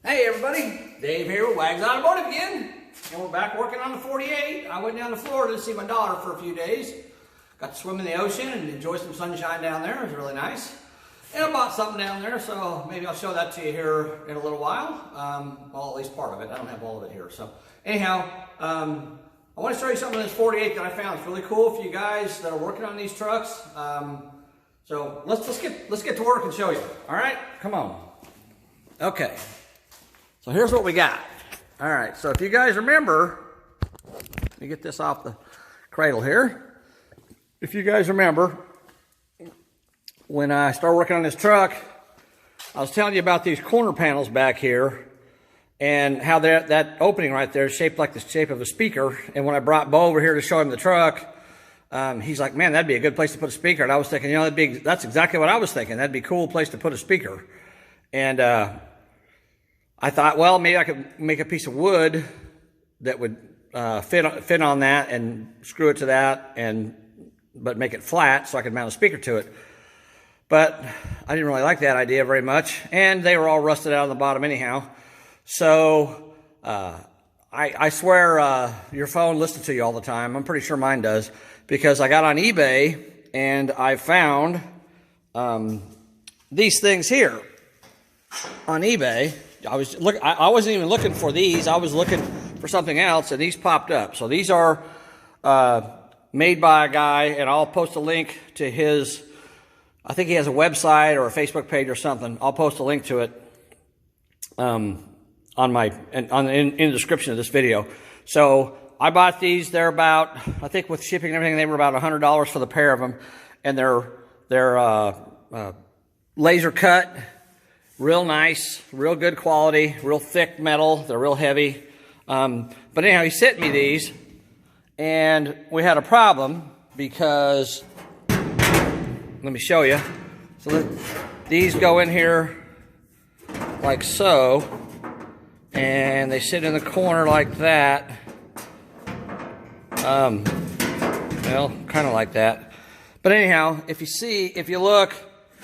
Hey everybody, Dave here with Wags Automotive again, and we're back working on the 48. I went down to Florida to see my daughter for a few days. Got to swim in the ocean and enjoy some sunshine down there. It was really nice. And I bought something down there, so maybe I'll show that to you here in a little while. Well, at least part of it. I don't have all of it here. So anyhow, I want to show you something of this 48 that I found. It's really cool for you guys that are working on these trucks. So let's get to work and show you. All right, come on. Okay. So here's what we got. All right, so if you guys remember, let me get this off the cradle here. If you guys remember, when I started working on this truck, I was telling you about these corner panels back here and how that opening right there is shaped like the shape of a speaker. And when I brought Bo over here to show him the truck, he's like, man, that'd be a good place to put a speaker. And I was thinking, you know, that's exactly what I was thinking. That'd be a cool place to put a speaker. And I thought, well, maybe I could make a piece of wood that would fit on that and screw it to that, but make it flat so I could mount a speaker to it. But I didn't really like that idea very much, and they were all rusted out on the bottom anyhow. So I swear your phone listens to you all the time. I'm pretty sure mine does, because I got on eBay and I found these things here on eBay. I wasn't even looking for these. I was looking for something else, and these popped up. So these are made by a guy, and I'll post a link to his. I think he has a website or a Facebook page or something. I'll post a link to it in the description of this video. So I bought these. They're about, I think with shipping and everything, they were about $100 for the pair of them, and they're laser cut. Real nice, real good quality, real thick metal. They're real heavy. But anyhow, he sent me these, and we had a problem because, let me show you. So these go in here like so, and they sit in the corner like that. Well, kind of like that. But anyhow, if you look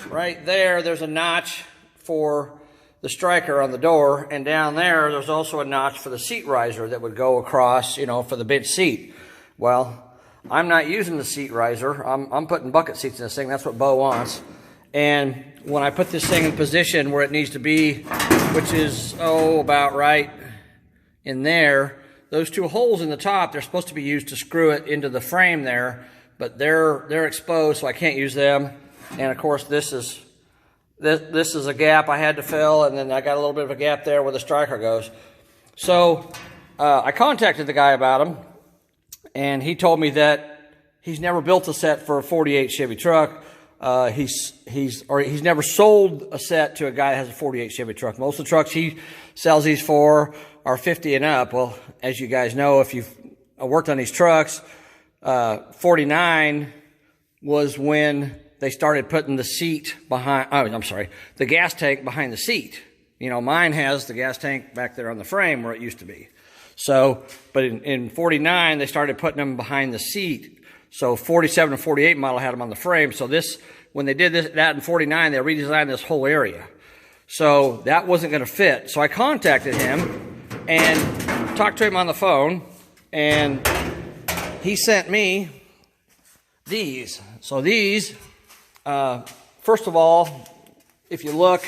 right there, there's a notch for the striker on the door, and down there's also a notch for the seat riser that would go across, you know, for the bench seat. Well, I'm not using the seat riser. I'm putting bucket seats in this thing. That's what Bo wants. And when I put this thing in position where it needs to be, which is about right in there, those two holes in the top, they're supposed to be used to screw it into the frame there, but they're exposed, so I can't use them. And of course, this is a gap I had to fill, and then I got a little bit of a gap there where the striker goes. So I contacted the guy about them, and he told me that he's never built a set for a 48 Chevy truck. He's never sold a set to a guy that has a 48 Chevy truck. Most of the trucks he sells these for are 50 and up. Well, as you guys know, if you've worked on these trucks, 49 was when they started putting the seat behind, the gas tank behind the seat. You know, mine has the gas tank back there on the frame where it used to be. So, but in 49, they started putting them behind the seat. So 47 and 48 model had them on the frame. So when they did that in 49, they redesigned this whole area. So that wasn't going to fit. So I contacted him and talked to him on the phone, and he sent me these. So these, first of all, if you look,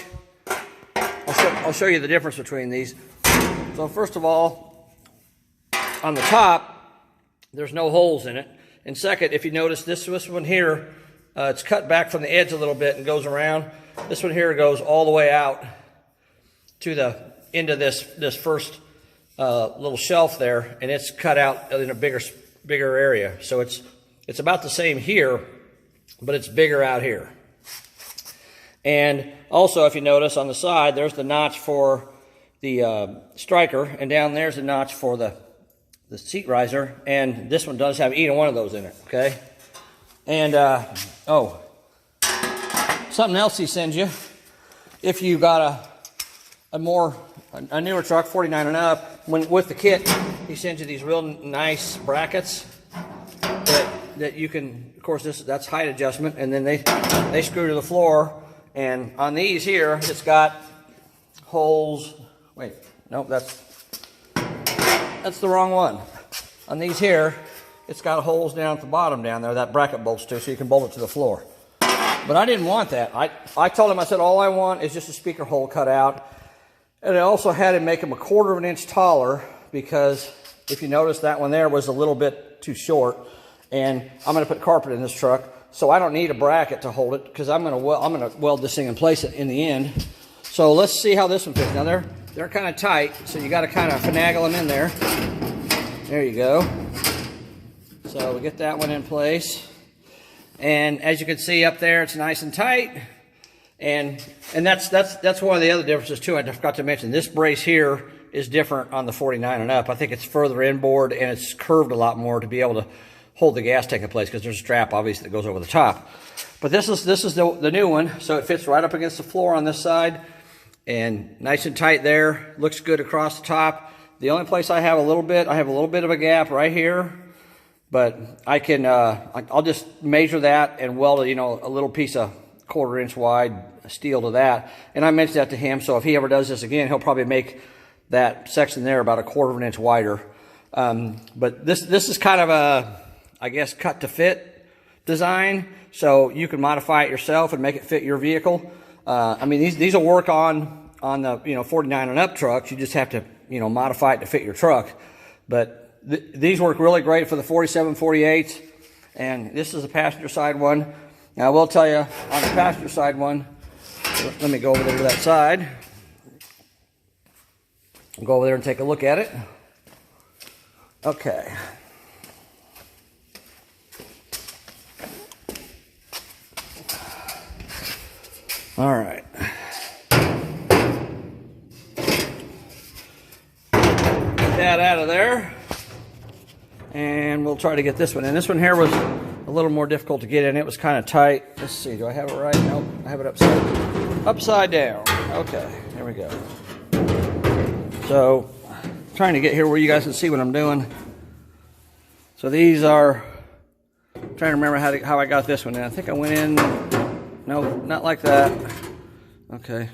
I'll show you the difference between these. So first of all, on the top, there's no holes in it. And second, if you notice this one here, it's cut back from the edge a little bit and goes around. This one here goes all the way out to the end of this first little shelf there, and it's cut out in a bigger area. So it's about the same here, but it's bigger out here. And also, if you notice on the side, there's the notch for the striker, and down there's a notch for the seat riser, and this one does have either one of those in it, okay? And, something else he sends you, if you got a newer truck, 49 and up, with the kit, he sends you these real nice brackets that you can, of course, that's height adjustment, and then they screw to the floor. And on these here, it's got holes wait, nope, that's the wrong one. On these here, it's got holes down at the bottom down there, that bracket bolts to, so you can bolt it to the floor. But I didn't want that. I told him, I said, all I want is just a speaker hole cut out. And I also had him make them 1/4 of an inch taller, because if you notice, that one there was a little bit too short. And I'm going to put carpet in this truck, so I don't need a bracket to hold it, because I'm going to weld this thing in place in the end. So let's see how this one fits. Now they're kind of tight, so you got to kind of finagle them in there. There you go. So we get that one in place. And as you can see up there, it's nice and tight. And that's one of the other differences too. I forgot to mention, this brace here is different on the 49 and up. I think it's further inboard and it's curved a lot more to be able to hold the gas tank in place, because there's a strap obviously that goes over the top. But this is the new one, so it fits right up against the floor on this side, and nice and tight there. Looks good across the top. The only place I have a little bit of a gap right here, but I can I'll just measure that and weld a little piece of 1/4 inch wide steel to that. And I mentioned that to him, so if he ever does this again, he'll probably make that section there about 1/4 of an inch wider. But this is kind of a, I guess, cut to fit design, so you can modify it yourself and make it fit your vehicle. I mean, these will work on the 49 and up trucks. You just have to modify it to fit your truck. But these work really great for the 47, 48, and this is a passenger side one. Now I will tell you, on the passenger side one, let me go over there to that side. I'll go over there and take a look at it. Okay. All right. Get that out of there. And we'll try to get this one in. This one here was a little more difficult to get in. It was kind of tight. Let's see, do I have it right? Nope, I have it upside down. Okay, there we go. So, trying to get here where you guys can see what I'm doing. So these are, I'm trying to remember how I got this one in. I think I went in, no, not like that. Okay,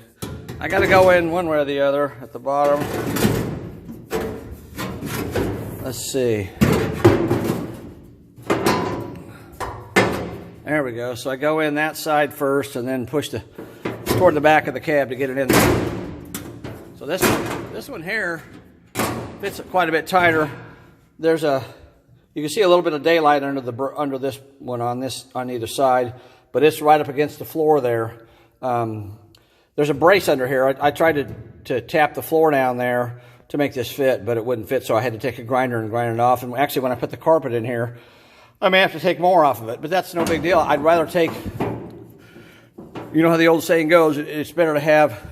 I got to go in one way or the other at the bottom. Let's see. There we go. So I go in that side first and then push toward the back of the cab to get it in there. So this one here fits quite a bit tighter. You can see a little bit of daylight under this one on either side, but it's right up against the floor there. There's a brace under here. I tried to tap the floor down there to make this fit, but it wouldn't fit, so I had to take a grinder and grind it off. And actually, when I put the carpet in here, I may have to take more off of it, but that's no big deal. I'd rather take, you know how the old saying goes, it's better to have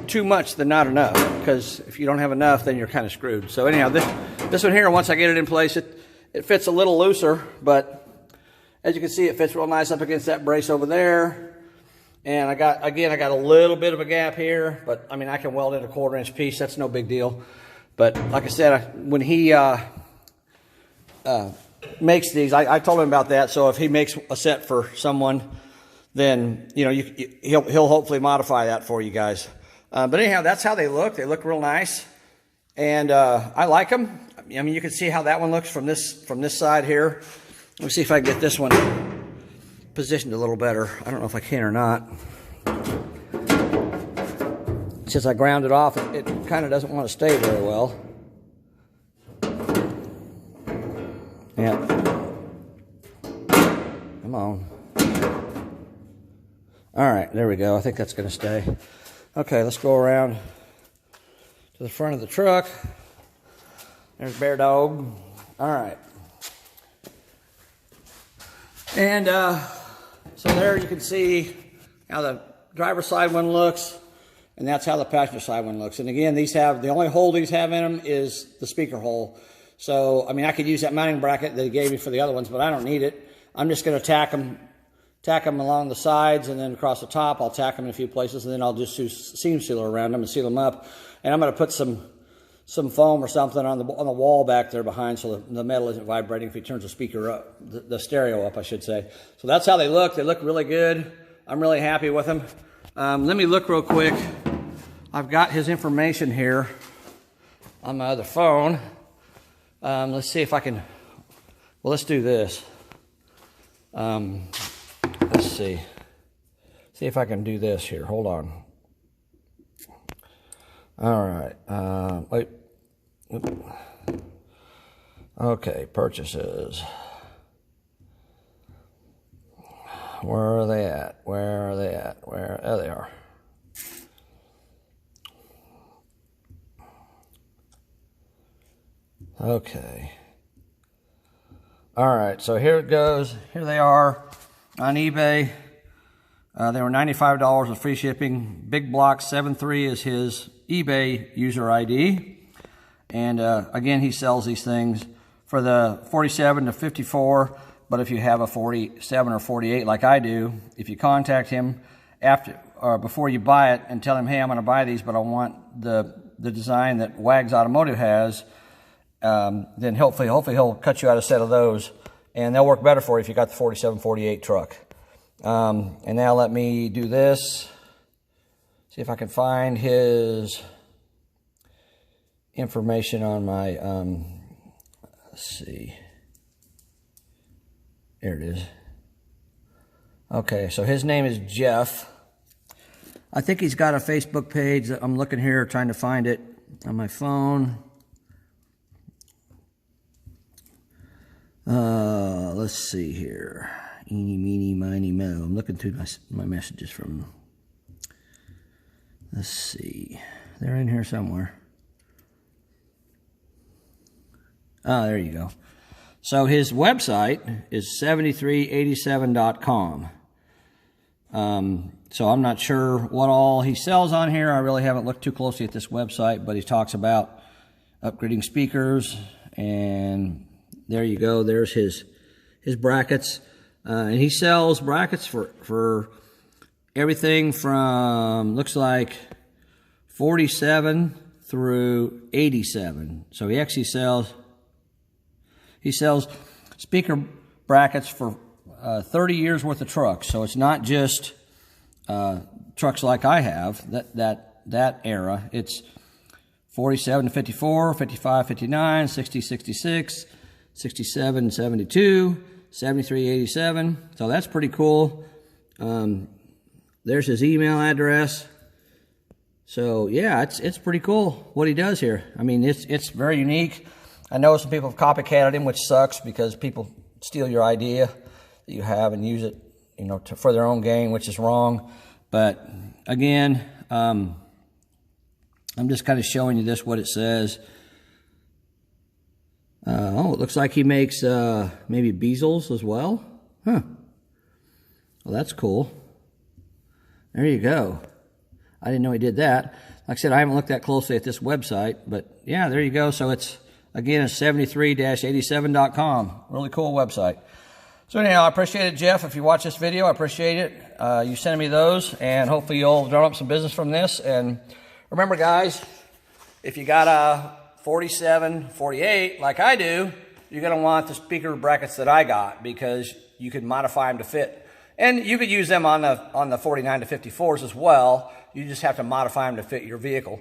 too much than not enough, because if you don't have enough, then you're kind of screwed. So anyhow, this one here, once I get it in place, it fits a little looser, but as you can see, it fits real nice up against that brace over there. And I got a little bit of a gap here, but I mean, I can weld in a 1/4 inch piece. That's no big deal. But like I said, when he makes these, I told him about that. So if he makes a set for someone, then he'll hopefully modify that for you guys. But anyhow, that's how they look. They look real nice, and I like them. I mean, you can see how that one looks from this side here. Let me see if I can get this one positioned a little better. I don't know if I can or not. Since I ground it off, it kind of doesn't want to stay very well. Yeah. Come on. All right, there we go. I think that's going to stay. Okay, let's go around to the front of the truck. There's Bear Dog. All right. And so there you can see how the driver's side one looks, and that's how the passenger side one looks. And again, the only hole these have in them is the speaker hole. So, I mean, I could use that mounting bracket that he gave me for the other ones, but I don't need it. I'm just going to tack them along the sides, and then across the top, I'll tack them in a few places, and then I'll just use seam sealer around them and seal them up. And I'm going to put some foam or something on the wall back there behind, so the metal isn't vibrating if he turns the speaker up, the stereo up, I should say. So that's how they look. They look really good. I'm really happy with them. Let me look real quick I've got his information here on my other phone. Let's see if I can, well, let's do this. Let's see. See if I can do this here. Hold on. All right. Wait. Okay, purchases. Where are they at? Where are they at? Where? Oh, they are. Okay. All right, so here it goes. Here they are on eBay. They were $95 with free shipping. Big Block 73 is his eBay user ID. And again, he sells these things for the 47 to 54. But if you have a 47 or 48 like I do, if you contact him after or before you buy it and tell him, hey, I'm going to buy these, but I want the design that Wags Automotive has, then hopefully he'll cut you out a set of those, and they'll work better for you if you got the 47, 48 truck. And now let me do this. See if I can find his information on my, let's see. There it is. Okay, so his name is Jeff. I think he's got a Facebook page. I'm looking here trying to find it on my phone. Let's see here. Eeny, meeny, miny, mo. I'm looking through my messages from... Let's see. They're in here somewhere. Oh, there you go. So his website is 7387.com. So I'm not sure what all he sells on here. I really haven't looked too closely at this website, but he talks about upgrading speakers, and there you go. There's his brackets. And he sells brackets for everything from, looks like 47 through 87. So he actually sells speaker brackets for 30 years worth of trucks. So it's not just trucks like I have, that era. It's 47 to 54, 55, 59, 60, 66, 67, 72, 73, 87. So that's pretty cool. There's his email address. So yeah, it's pretty cool what he does here. I mean, it's very unique. I know some people have copycatted him, which sucks because people steal your idea that you have and use it, you know, for their own gain, which is wrong. But again, I'm just kind of showing you this, what it says. Oh, it looks like he makes maybe bezels as well. Huh. Well, that's cool. There you go. I didn't know he did that. Like I said, I haven't looked that closely at this website, but yeah, there you go. So it's, again, it's 73-87.com. Really cool website. So anyhow, I appreciate it, Jeff. If you watch this video, I appreciate it. You sending me those, and hopefully you'll drum up some business from this. And remember, guys, if you got a 47, 48, like I do, you're going to want the speaker brackets that I got, because you can modify them to fit. And you could use them on the 49 to 54s as well. You just have to modify them to fit your vehicle.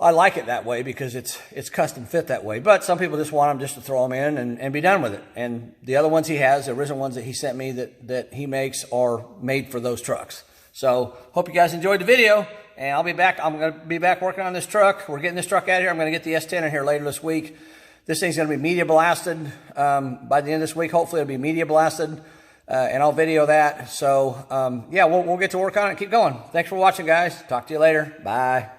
I like it that way because it's custom fit that way. But some people just want them just to throw them in and be done with it. And the other ones he has, the original ones that he sent me that he makes, are made for those trucks. So hope you guys enjoyed the video. And I'll be back. I'm going to be back working on this truck. We're getting this truck out of here. I'm going to get the S10 in here later this week. This thing's going to be media blasted by the end of this week. Hopefully it'll be media blasted. And I'll video that. So, yeah, we'll get to work on it and keep going. Thanks for watching, guys. Talk to you later. Bye.